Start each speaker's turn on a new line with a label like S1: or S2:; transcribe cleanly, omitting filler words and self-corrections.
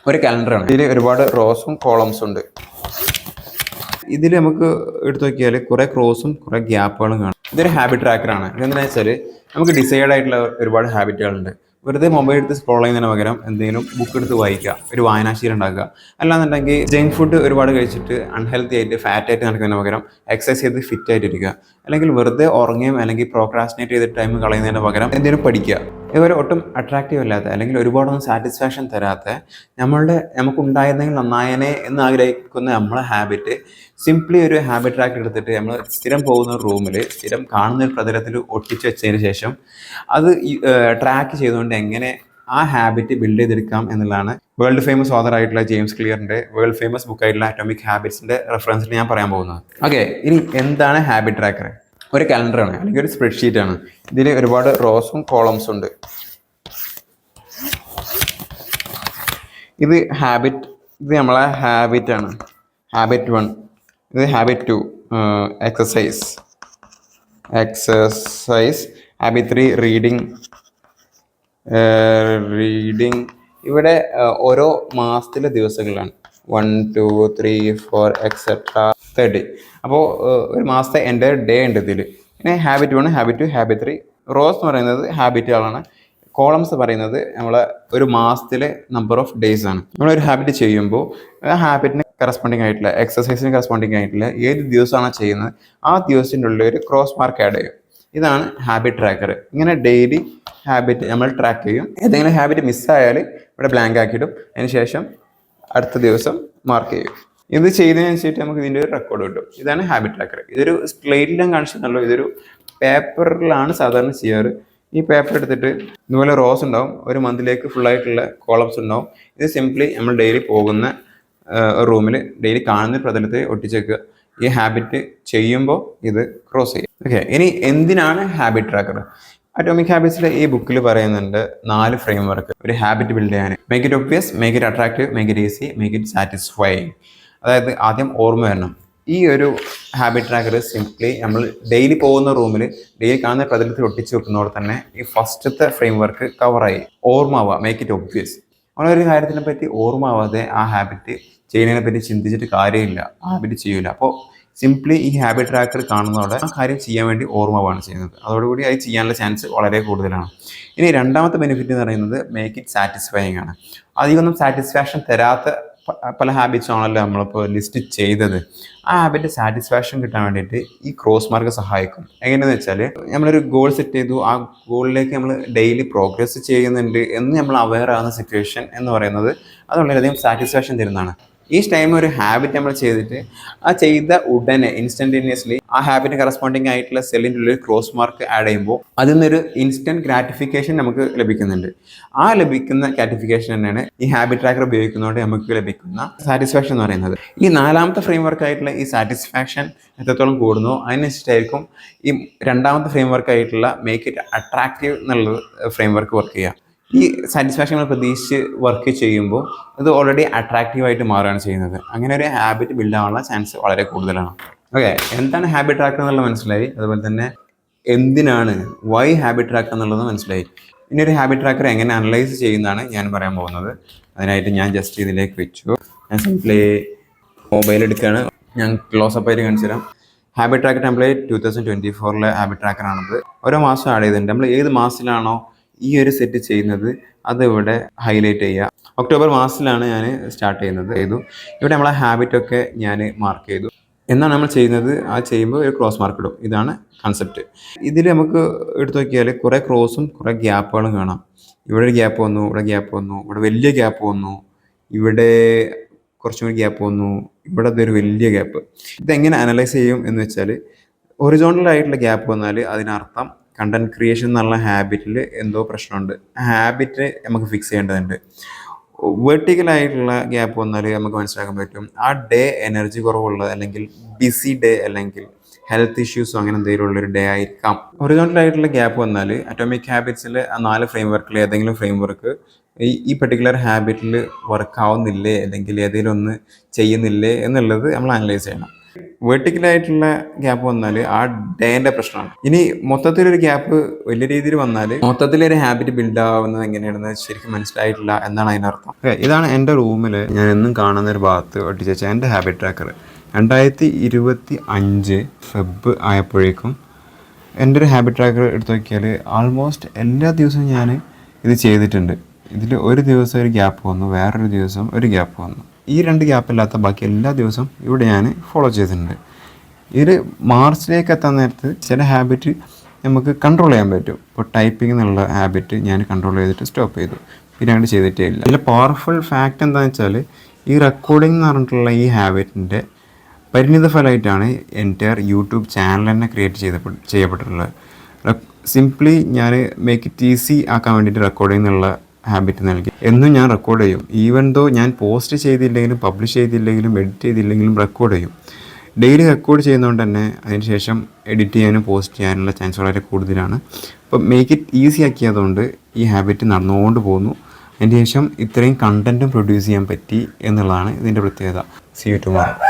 S1: ഒരു കലണ്ടറാണ്. ഇതിൽ ഒരുപാട് റോസും കോളംസും ഉണ്ട്. ഇതിൽ നമുക്ക് എടുത്തു നോക്കിയാൽ കുറേ ക്രോസും കുറേ ഗ്യാപ്പുകളും കാണാം. ഇതൊരു ഹാബിറ്റ് ട്രാക്കറാണ്. ഇതെന്താണെന്ന് വെച്ചാൽ നമുക്ക് ഡിസൈഡ് ആയിട്ടുള്ള ഒരുപാട് ഹാബിറ്റുകളുണ്ട്. വെറുതെ മൊബൈൽ എടുത്ത് സ്ക്രോൾ ചെയ്യുന്നതിന് പകരം എന്തെങ്കിലും ബുക്ക് എടുത്ത് വായിക്കുക, ഒരു വായനാശീലം ഉണ്ടാക്കുക. അല്ലാന്നുണ്ടെങ്കിൽ ജങ്ക് ഫുഡ് ഒരുപാട് കഴിച്ചിട്ട് അൺഹെൽത്തി ആയിട്ട് ഫാറ്റ് ആയിട്ട് നടക്കുന്നതിന് പകരം എക്സസൈസ് ചെയ്ത് ഫിറ്റ് ആയിട്ടിരിക്കുക. അല്ലെങ്കിൽ വെറുതെ ഉറങ്ങുകയും അല്ലെങ്കിൽ പ്രോക്രാസ്റ്റിനേറ്റ് ചെയ്ത് ടൈം കളയുന്നതിന് പകരം എന്തെങ്കിലും പഠിക്കുക. ഇതുവരെ ഒട്ടും അട്രാക്റ്റീവ് അല്ലാത്ത അല്ലെങ്കിൽ ഒരുപാടൊന്നും സാറ്റിസ്ഫാക്ഷൻ തരാത്ത നമുക്കുണ്ടായിരുന്നെങ്കിൽ നന്നായനെ എന്ന് ആഗ്രഹിക്കുന്ന നമ്മളെ ഹാബിറ്റ് സിംപ്ലി ഒരു ഹാബിറ്റ് ട്രാക്ക് എടുത്തിട്ട് നമ്മൾ സ്ഥിരം പോകുന്ന റൂമിൽ സ്ഥിരം കാണുന്ന ഒരു പ്രതലത്തിൽ ഒട്ടിച്ച് വെച്ചതിന് ശേഷം അത് ട്രാക്ക് ചെയ്തുകൊണ്ട് എങ്ങനെ ആ ഹാബിറ്റ് ബിൽഡ് ചെയ്തെടുക്കാം എന്നുള്ളതാണ് വേൾഡ് ഫേമസ് ഓഥർ ആയിട്ടുള്ള ജെയിംസ് ക്ലിയറിൻ്റെ വേൾഡ് ഫേമസ് ബുക്കായിട്ടുള്ള അറ്റോമിക് ഹാബിറ്റ്സിൻ്റെ റെഫറൻസിൽ ഞാൻ പറയാൻ പോകുന്നത്. ഓക്കെ, ഇനി എന്താണ് ഹാബിറ്റ് ട്രാക്കർ? ഒരു കലണ്ടറാണ് അല്ലെങ്കിൽ ഒരു സ്പ്രെഡ്ഷീറ്റാണ്. ഇതിൽ ഒരുപാട് റോസും കോളംസും ഉണ്ട്. ഇത് നമ്മളെ ഹാബിറ്റാണ്. ഹാബിറ്റ് 1, ഇത് ഹാബിറ്റ് 2 എക്സസൈസ്. Habit 3 reading. ഇവിടെ ഓരോ മാസത്തിലെ ദിവസങ്ങളാണ് 1, 2, 3, 4 എക്സെട്ര 30. അപ്പോൾ ഒരു മാസത്തെ എൻ്റെ ഡേ ഉണ്ട് ഇതിൽ. പിന്നെ ഹാബിറ്റ് 1, ഹാബിറ്റ് 2, ഹാബിറ്റ് 3. റോസ് എന്ന് പറയുന്നത് ഹാബിറ്റുകളാണ്. കോളംസ് പറയുന്നത് നമ്മളെ ഒരു മാസത്തിലെ നമ്പർ ഓഫ് ഡേയ്സ് ആണ്. നമ്മളൊരു ഹാബിറ്റ് ചെയ്യുമ്പോൾ ആ ഹാബിറ്റിന് കറസ്പോണ്ടിങ് ആയിട്ടുള്ള എക്സസൈസിന് കറസ്പോണ്ടിങ് ആയിട്ടുള്ള ഏത് ദിവസമാണോ ചെയ്യുന്നത് ആ ദിവസത്തിൻ്റെ ഉള്ളിൽ ഒരു ക്രോസ് മാർക്ക് ആഡ് ചെയ്യും. ഇതാണ് ഹാബിറ്റ് ട്രാക്കർ. ഇങ്ങനെ ഡെയിലി ഹാബിറ്റ് നമ്മൾ ട്രാക്ക് ചെയ്യും. ഏതെങ്കിലും ഹാബിറ്റ് മിസ്സായാൽ ഇവിടെ ബ്ലാങ്ക് ആക്കിയിടും. അതിന് ശേഷം അടുത്ത ദിവസം മാർക്ക് ചെയ്യും. ഇത് ചെയ്തതിനനുസരിച്ച് നമുക്ക് ഇതിൻ്റെ ഒരു റെക്കോർഡ് കിട്ടും. ഇതാണ് ഹാബിറ്റ് ട്രാക്കർ. ഇതൊരു സ്ലേറ്റിലാണ് കാണിച്ചിട്ടുള്ളൂ. ഇതൊരു പേപ്പറിലാണ് സാധാരണ ചെയ്യാറ്. ഈ പേപ്പർ എടുത്തിട്ട് ഇതുപോലെ റോസ് ഉണ്ടാവും, ഒരു മന്തിലേക്ക് ഫുള്ളായിട്ടുള്ള കോളംസ് ഉണ്ടാവും. ഇത് സിംപ്ലി നമ്മൾ ഡെയിലി പോകുന്ന റൂമിൽ ഡെയിലി കാണുന്ന പ്രതലത്തിൽ ഒട്ടിച്ചേക്കുക. ഈ ഹാബിറ്റ് ചെയ്യുമ്പോൾ ഇത് ക്രോസ് ചെയ്യും. ഓക്കെ, ഇനി എന്തിനാണ് ഹാബിറ്റ് ട്രാക്കർ? അറ്റോമിക് ഹാബിറ്റ്സിലെ ഈ ബുക്കിൽ പറയുന്നുണ്ട് 4 ഫ്രെയിം വർക്ക് ഒരു ഹാബിറ്റ് ബിൽഡ് ചെയ്യാൻ. Make it obvious, make it attractive, make it easy, make it satisfying. അതായത് ആദ്യം ഓർമ്മ വരണം. ഈ ഒരു ഹാബിറ്റ് ട്രാക്കർ സിംപ്ലി നമ്മൾ ഡെയിലി പോകുന്ന റൂമിൽ ഡെയിലി കാണുന്ന പ്രതലത്തിൽ ഒട്ടിച്ച് വെക്കുന്നതോടെ തന്നെ ഈ ഫസ്റ്റത്തെ ഫ്രെയിം വർക്ക് കവറായി. ഓർമ്മ ആവുക, മേക്ക് ഇറ്റ് ഒബ്വിയസ്. നമ്മളൊരു കാര്യത്തിനെ പറ്റി ഓർമ്മ ആവാതെ ആ ഹാബിറ്റ് ചെയ്യുന്നതിനെ പറ്റി ചിന്തിച്ചിട്ട് കാര്യമില്ല, ആ ഹാബിറ്റ് ചെയ്യില്ല. അപ്പോൾ സിംപ്ലി ഈ ഹാബിറ്റ് ട്രാക്കർ കാണുന്നതോടെ ആ കാര്യം ചെയ്യാൻ വേണ്ടി ഓർമ്മയാണ് ചെയ്യുന്നത്. അതോടുകൂടി അത് ചെയ്യാനുള്ള ചാൻസ് വളരെ കൂടുതലാണ്. ഇനി രണ്ടാമത്തെ ബെനിഫിറ്റ് എന്ന് പറയുന്നത് മേക്ക് ഇറ്റ് സാറ്റിസ്ഫൈങ് ആണ്. അധികമൊന്നും സാറ്റിസ്ഫാക്ഷൻ തരാത്ത പല ഹാബിറ്റ്സ് ആണല്ലോ നമ്മളിപ്പോൾ ലിസ്റ്റ് ചെയ്തത്. ആ ഹാബിറ്റ് സാറ്റിസ്ഫാക്ഷൻ കിട്ടാൻ വേണ്ടിയിട്ട് ഈ ക്രോസ് മാർക്ക് സഹായിക്കും. എങ്ങനെയാണെന്ന് വെച്ചാൽ നമ്മളൊരു ഗോൾ സെറ്റ് ചെയ്തു, ആ ഗോളിലേക്ക് നമ്മൾ ഡെയിലി പ്രോഗ്രസ് ചെയ്യുന്നുണ്ട് എന്ന് നമ്മൾ അവെയർ ആകുന്ന സിറ്റുവേഷൻ എന്ന് പറയുന്നത് അത് വളരെയധികം സാറ്റിസ്ഫാക്ഷൻ തരുന്നതാണ്. ഈ ടൈം ഒരു ഹാബിറ്റ് നമ്മൾ ചെയ്തിട്ട് ആ ചെയ്ത ഉടനെ ഇൻസ്റ്റന്റേനിയസ്ലി ആ ഹാബിറ്റിന് കറസ്പോണ്ടിങ് ആയിട്ടുള്ള സെല്ലിൻ്റെ ഉള്ളിൽ ക്രോസ് മാർക്ക് ആഡ് ചെയ്യുമ്പോൾ അതിൽ നിന്നൊരു ഇൻസ്റ്റന്റ് ഗ്രാറ്റിഫിക്കേഷൻ നമുക്ക് ലഭിക്കുന്നുണ്ട്. ആ ലഭിക്കുന്ന ഗ്രാറ്റിഫിക്കേഷൻ തന്നെയാണ് ഈ ഹാബിറ്റ് ട്രാക്കർ ഉപയോഗിക്കുന്നതുകൊണ്ട് നമുക്ക് ലഭിക്കുന്ന സാറ്റിസ്ഫാക്ഷൻ എന്ന് പറയുന്നത്. ഈ 4ാമത്തെ ഫ്രെയിം വർക്ക് ആയിട്ടുള്ള ഈ സാറ്റിസ്ഫാക്ഷൻ എത്രത്തോളം കൂടുന്നു അതിനനുസരിച്ചായിരിക്കും ഈ 2ാമത്തെ ഫ്രെയിം വർക്ക് ആയിട്ടുള്ള മേക്ക് ഇറ്റ് അട്രാക്റ്റീവ് എന്നുള്ള ഫ്രെയിം വർക്ക് വർക്ക് ചെയ്യുക. ഈ സാറ്റിസ്ഫാക്ഷൻ നമ്മൾ പ്രതീക്ഷിച്ച് വർക്ക് ചെയ്യുമ്പോൾ ഇത് ഓൾറെഡി അട്രാക്റ്റീവായിട്ട് മാറുകയാണ് ചെയ്യുന്നത്. അങ്ങനെ ഒരു ഹാബിറ്റ് ബിൽഡ് ആവാനുള്ള ചാൻസ് വളരെ കൂടുതലാണ്. ഓക്കെ, എന്താണ് ഹാബിറ്റ് ട്രാക്കർ എന്നുള്ളത് മനസ്സിലായി. അതുപോലെ തന്നെ എന്തിനാണ് വൈ ഹാബിറ്റ് ട്രാക്കർ എന്നുള്ളത് മനസ്സിലായി. ഇനി ഒരു ഹാബിറ്റ് ട്രാക്കർ എങ്ങനെ അനലൈസ് ചെയ്യുന്നതാണ് ഞാൻ പറയാൻ പോകുന്നത്. അതിനായിട്ട് ഞാൻ ജസ്റ്റ് ഇതിലേക്ക് വെച്ചു. ഞാൻ സിംപ്ലി മൊബൈൽ എടുക്കുകയാണ്. ഞാൻ ക്ലോസപ്പ് ആയിട്ട് കാണിച്ചു തരാം. ഹാബിറ്റ് ട്രാക്കർ ടെംപ്ലേറ്റ് 2024 ഹാബിറ്റ് ട്രാക്കറാണത്. ഓരോ മാസം ആഡ് ചെയ്തിട്ടുണ്ട്. നമ്മൾ ഏത് മാസത്തിലാണോ ഈ ഒരു സെറ്റ് ചെയ്യുന്നത് അത് ഇവിടെ ഹൈലൈറ്റ് ചെയ്യുക. ഒക്ടോബർ മാസത്തിലാണ് ഞാൻ സ്റ്റാർട്ട് ചെയ്യുന്നത്. ഇവിടെ നമ്മളെ ഹാബിറ്റൊക്കെ ഞാൻ മാർക്ക് ചെയ്തു. എന്നാണ് നമ്മൾ ചെയ്യുന്നത്, ആ ചെയ്യുമ്പോൾ ഒരു ക്രോസ് മാർക്ക് ഇടും. ഇതാണ് കൺസെപ്റ്റ്. ഇതിൽ നമുക്ക് എടുത്തു നോക്കിയാൽ കുറേ ക്രോസും കുറേ ഗ്യാപ്പുകളും കാണാം. ഇവിടെ ഒരു ഗ്യാപ്പ് വന്നു, ഇവിടെ ഗ്യാപ്പ് വന്നു, ഇവിടെ വലിയ ഗ്യാപ്പ് വന്നു, ഇവിടെ കുറച്ചും കൂടി ഗ്യാപ്പ് വന്നു, ഇവിടെ ഇതൊരു വലിയ ഗ്യാപ്പ്. ഇതെങ്ങനെ അനലൈസ് ചെയ്യും എന്ന് വെച്ചാൽ ഹൊറിസോണ്ടലായിട്ടുള്ള ഗ്യാപ്പ് വന്നാൽ അതിനർത്ഥം കണ്ടന്റ് ക്രിയേഷൻ എന്നുള്ള ഹാബിറ്റിൽ എന്തോ പ്രശ്നമുണ്ട്. ഹാബിറ്റ് നമുക്ക് ഫിക്സ് ചെയ്യേണ്ടതുണ്ട്. വെർട്ടിക്കലായിട്ടുള്ള ഗ്യാപ്പ് വന്നാൽ നമുക്ക് മനസ്സിലാക്കാൻ പറ്റും ആ ഡേ എനർജി കുറവുള്ള അല്ലെങ്കിൽ ബിസി ഡേ അല്ലെങ്കിൽ ഹെൽത്ത് ഇഷ്യൂസോ അങ്ങനെ എന്തെങ്കിലും ഉള്ളൊരു ഡേ ആയിരിക്കാം. ഹൊറിസോണ്ടലായിട്ടുള്ള ഗ്യാപ്പ് വന്നാൽ അറ്റോമിക് ഹാബിറ്റ്സിൽ ആ 4 ഫ്രെയിം വർക്കിൽ ഏതെങ്കിലും ഫ്രെയിം വർക്ക് ഈ പെർട്ടിക്കുലർ ഹാബിറ്റിൽ വർക്ക് ആവുന്നില്ലേ അല്ലെങ്കിൽ ഏതെങ്കിലും ഒന്ന് ചെയ്യുന്നില്ലേ എന്നുള്ളത് നമ്മൾ അനലൈസ് ചെയ്യണം. വെർട്ടിക്കലായിട്ടുള്ള ഗ്യാപ്പ് വന്നാൽ ആ ഡേൻ്റെ പ്രശ്നമാണ്. ഇനി മൊത്തത്തിലൊരു ഗ്യാപ്പ് വലിയ രീതിയിൽ വന്നാൽ മൊത്തത്തിലൊരു ഹാബിറ്റ് ബിൽഡ് ആവുന്നത് എങ്ങനെയാണെന്ന് ശരിക്കും മനസ്സിലായിട്ടില്ല എന്നാണ് അതിനർത്ഥം. ഇതാണ് എൻ്റെ റൂമിൽ ഞാൻ എന്നും കാണുന്ന ഒരു ഭാഗത്ത് ഒട്ടിച്ച് വെച്ച എൻ്റെ ഹാബിറ്റ് ട്രാക്കർ. 2025 ഫെബ് ആയപ്പോഴേക്കും എൻ്റെ ഒരു ഹാബിറ്റ് ട്രാക്കർ എടുത്ത് നോക്കിയാൽ ആൾമോസ്റ്റ് എല്ലാ ദിവസവും ഞാൻ ഇത് ചെയ്തിട്ടുണ്ട്. ഇതിൽ ഒരു ദിവസം ഒരു ഗ്യാപ്പ് വന്നു, വേറൊരു ദിവസം ഒരു ഗ്യാപ്പ് വന്നു. ഈ 2 ഗ്യാപ്പില്ലാത്ത ബാക്കി എല്ലാ ദിവസവും ഇവിടെ ഞാൻ ഫോളോ ചെയ്തിട്ടുണ്ട്. ഇതിൽ മാർച്ചിലേക്ക് എത്താൻ നേരത്ത് ചില ഹാബിറ്റ് നമുക്ക് കൺട്രോൾ ചെയ്യാൻ പറ്റും. ഇപ്പോൾ ടൈപ്പിംഗ് എന്നുള്ള ഹാബിറ്റ് ഞാൻ കൺട്രോൾ ചെയ്തിട്ട് സ്റ്റോപ്പ് ചെയ്തു, പിന്നെ അങ്ങോട്ട് ചെയ്തിട്ടേ ഇല്ല. ഇതിൽ പവർഫുൾ ഫാക്റ്റ് എന്താണെന്ന് വെച്ചാൽ ഈ റെക്കോർഡിംഗ് എന്ന് പറഞ്ഞിട്ടുള്ള ഈ ഹാബിറ്റിൻ്റെ പരിണിത ഫലമായിട്ടാണ് എൻ്റെ യൂട്യൂബ് ചാനൽ തന്നെ ക്രിയേറ്റ് ചെയ്യപ്പെട്ടിട്ടുള്ളത്. സിംപ്ലി ഞാൻ മേക്ക് ഇറ്റ് ഈസി ആക്കാൻ വേണ്ടിയിട്ട് റെക്കോർഡിംഗ് എന്നുള്ള ഹാബിറ്റ് നൽകി. എന്നും ഞാൻ റെക്കോർഡ് ചെയ്യും. ഈവൻ ദോ ഞാൻ പോസ്റ്റ് ചെയ്തില്ലെങ്കിലും പബ്ലിഷ് ചെയ്തില്ലെങ്കിലും എഡിറ്റ് ചെയ്തില്ലെങ്കിലും റെക്കോർഡ് ചെയ്യും. ഡെയിലി റെക്കോർഡ് ചെയ്യുന്നതുകൊണ്ട് തന്നെ അതിന് ശേഷം എഡിറ്റ് ചെയ്യാനും പോസ്റ്റ് ചെയ്യാനുള്ള ചാൻസ് വളരെ കൂടുതലാണ്. അപ്പോൾ മേക്ക് ഇറ്റ് ഈസി ആക്കിയതുകൊണ്ട് ഈ ഹാബിറ്റ് നടന്നുകൊണ്ട് പോകുന്നു. അതിന് ശേഷം ഇത്രയും കണ്ടൻറ്റും പ്രൊഡ്യൂസ് ചെയ്യാൻ പറ്റി എന്നുള്ളതാണ് ഇതിൻ്റെ പ്രത്യേകത. See you tomorrow.